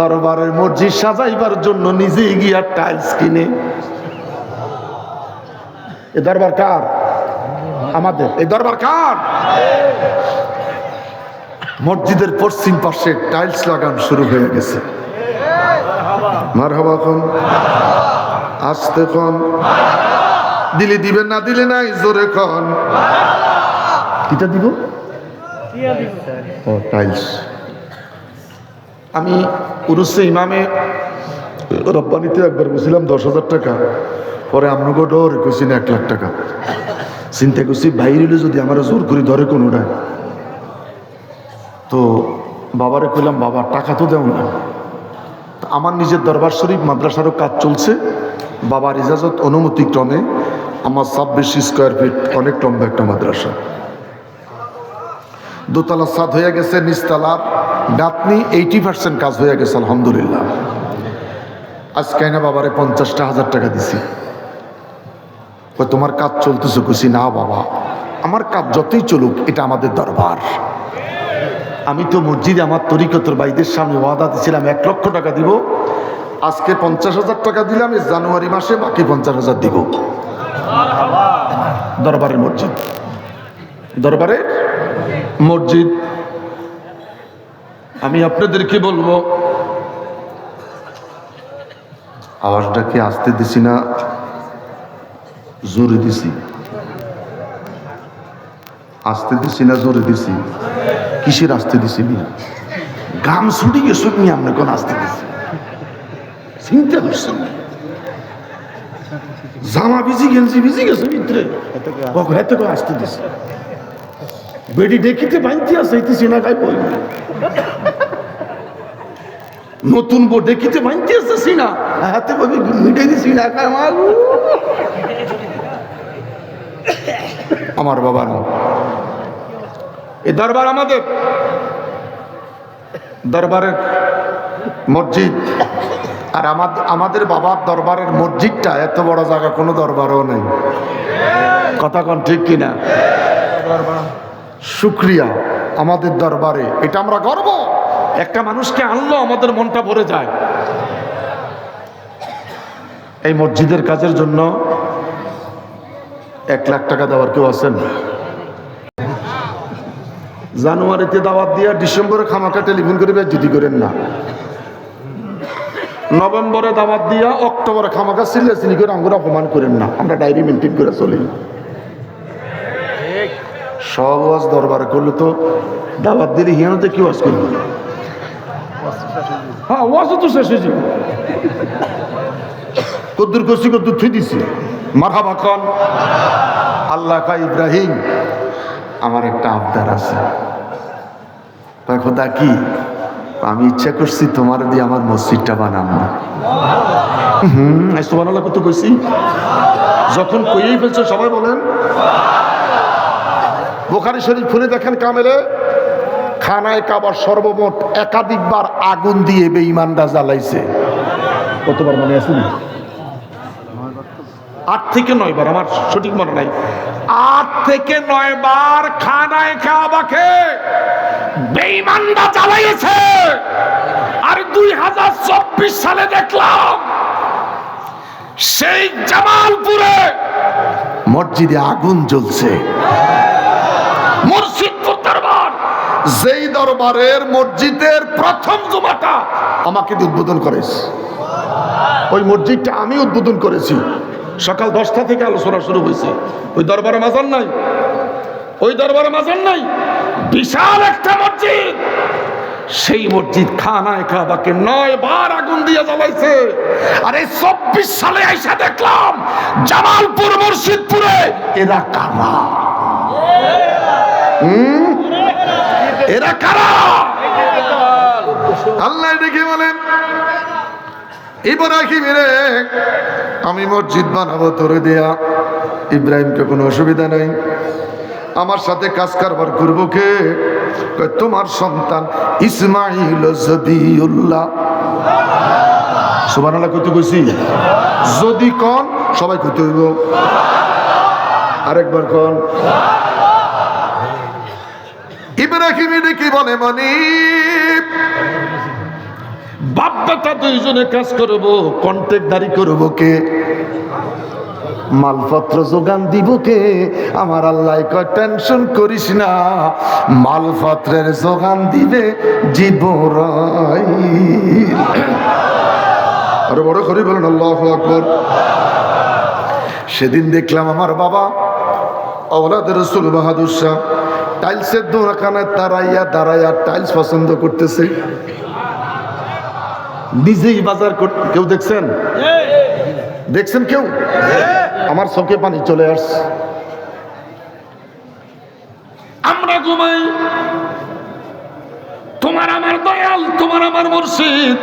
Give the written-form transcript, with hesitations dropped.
দরবারের মসজিদ সাজাইবার জন্য নিজে গিয়া টাইলস কিনে। এ দরবার কার? আমাদের। এই দরবার কার? মসজিদের পশ্চিম পাশে টাইলস লাগানো শুরু হয়ে গেছে। মারহাবা কোন, আসতে কোন, দিলে দিবেন না দিলে নাই, জোরে কোন। কিটা দিব? ও টাইলস। আমি উরুসে ইমামে রব্বানিতে একবার বলছিলাম 10,000 টাকা, পরে আপনাকে ডর কইছি না 1 লাখ টাকা। চিন্তা করছি বাইরে যদি আমার জোর করে ধরে কোনোটা, তো বাবারে কইলাম বাবা টাকা তো দেও না। আমার নিজের দরবার শরীফ মাদ্রাসারও কাজ চলছে, বাবার ইজাজত অনুমতি ক্রমে আমার 26 স্কোয়ার ফিট অনেক লম্বা একটা মাদ্রাসা, দোতলা ছাদ হয়ে গেছে, নিচতলার গাঁথনি 80% কাজ হয়ে গেছে আলহামদুলিল্লাহ। আজকে না বাবারে 50,000 টাকা দিছি। তোমার কাজ চলতেছে? খুশি না বাবা, আমার কাজ যতই চলুক, এটা আমাদের দরবার। আমি তো মসজিদে আমার তরিকতর ভাইদের সামনে ওয়াদা দিয়েছিলাম 1 লক্ষ টাকা দিব। আজকে 50,000 টাকা দিলাম, এই জানুয়ারি মাসে বাকি 50,000 দিব। দরবারের মসজিদ, দরবারের মসজিদ। আমি আপনাদেরকে বলবো, আওয়াজটা কি আসতে দিছি না জোরে দিছি? আসতে দিছি না জোরে দিছি? কিসের আসতে দিছি? গাম ছুটি গেছো নি আপনি কোন আসতে দিছি? চিন্তা করছেন? জামা ভিজি গেঞ্জি ভিজি গেছে ভিতরে, এত করে আসতে দিছি। বেডি দেখিতে বাঁধতে আছে এতে সিনা খাই বই, নতুন বউ দেখিতে বাঁধতে আছে সিনা হাতে বই মিটাই দিছি না খায় আমার বাবার। এই দরবার আমাদের, দরবারের মসজিদ। আর আমাদের বাবার দরবারের মসজিদটা এত বড় জায়গা কোনো দরবারও নেই। কথা কোন ঠিক কিনা? শুকরিয়া আমাদের দরবারে, এটা আমরা গর্ব। একটা মানুষকে আনলো আমাদের মনটা ভরে যায়। এই মসজিদের কাজের জন্য 1 লাখ টাকা দেওয়ার কেউ আছেন? জানুয়ারিতে দাওয়াত দিয়া ডিসেম্বরে খামাকা টেলিফোন করে যদি করেন না, নভেম্বরে দাওয়াত দিয়া অক্টোবরে খামাকা চিল্লাচিল্লি করে আমরা অপমান করেন না। আমরা ডায়েরি মেনটেন করে চলি। সব ওয়াজ দরবারে করলে তো দাওয়াত দিলে হিয়ানোতে কি ওয়াজ করবে? হ্যাঁ, ওয়াজও তো শেষ হয়েছে। কদ্দুর করছি কদ্দুর থুই দিছি। মারহাবা খান। আল্লাহ কা ইব্রাহিম, আমার একটা আবদার আছে। খোদা কি? আমি ইচ্ছা করছি তোমার দিয়ে আমার মসজিদটা বানাবো। সুবহানাল্লাহ কত কইছি? যখন কইয়েই ফেলছো সবাই বলেন। বুখারী শরীফ খুলে দেখেন কামেলে, খানায় কাবার সর্বমোট একাধিকবার আগুন দিয়ে বেঈমানরা জ্বালাইছে। কতবার মনে আছে? 8 থেকে 9 বার, আমার সঠিক মনে নাই। 8 থেকে 9 বার খানায় কাবাকে বেঈমানরা জ্বালাইছে। আর 2024 সালে দেখলাম সেই জামালপুরে মসজিদে আগুন জ্বলছে। মুর্শিদপুর দরবার, যেই দরবারের মসজিদের প্রথম জুমাটা আমাকে উদ্বোধন করেছে, ওই মসজিদটা আমি উদ্বোধন করেছি। সকাল 10টা থেকে আলোচনা শুরু হয়েছে। ওই দরবারে মাজার নাই, ওই দরবারে মাজার নাই, বিশাল একটা মসজিদ। সেই মসজিদ খানায় কাবাকে 9 বার আগুন দিয়ে জ্বালাইছে। আর এই 24 সালে আইসা দেখলাম জামালপুর মুর্শিদপুরে এরা কারা? এরা কারা? আল্লাহ ডেকে বলেন, ইব্রাহিম রে আমি মসজিদ বানাবো তোরে দেয়া। ইব্রাহিমকে কোনো অসুবিধা নাই, আমার সাথে কাজ কারবার করবো কে? তোমার সন্তান ইসমাইল জবিউল্লাহ। সুবহানাল্লাহ কইতে কইছি? যদি কোন সবাই কইতে হইব। আরেকবার কোন। ইব্রাহিম কি বলে? মানে বাপ বেটা দুইজনে কাজ করব, কন্ট্রাক্টদারি করব কে? মালপত্র যোগান দিব কে? আমার আল্লাহ কয় টেনশন করিস না, মালপত্রের যোগান দিবে জিবরাইল। আরে বড় করে বলেন আল্লাহু আকবার। সেদিন দেখলাম আমার বাবা আওলাদ রাসূল বাহাদুর শাহ টাইলসের দোকানে দাঁড়াইয়া টাইলস পছন্দ করতেছে, নিজেই বাজার করতে। কেউ দেখছেন? দেখছেন কেউ? আমার চোখে পানি চলে আসছে। আমরা ঘুমাই, তোমার আমার দয়াল, তোমার আমার মুর্শিদ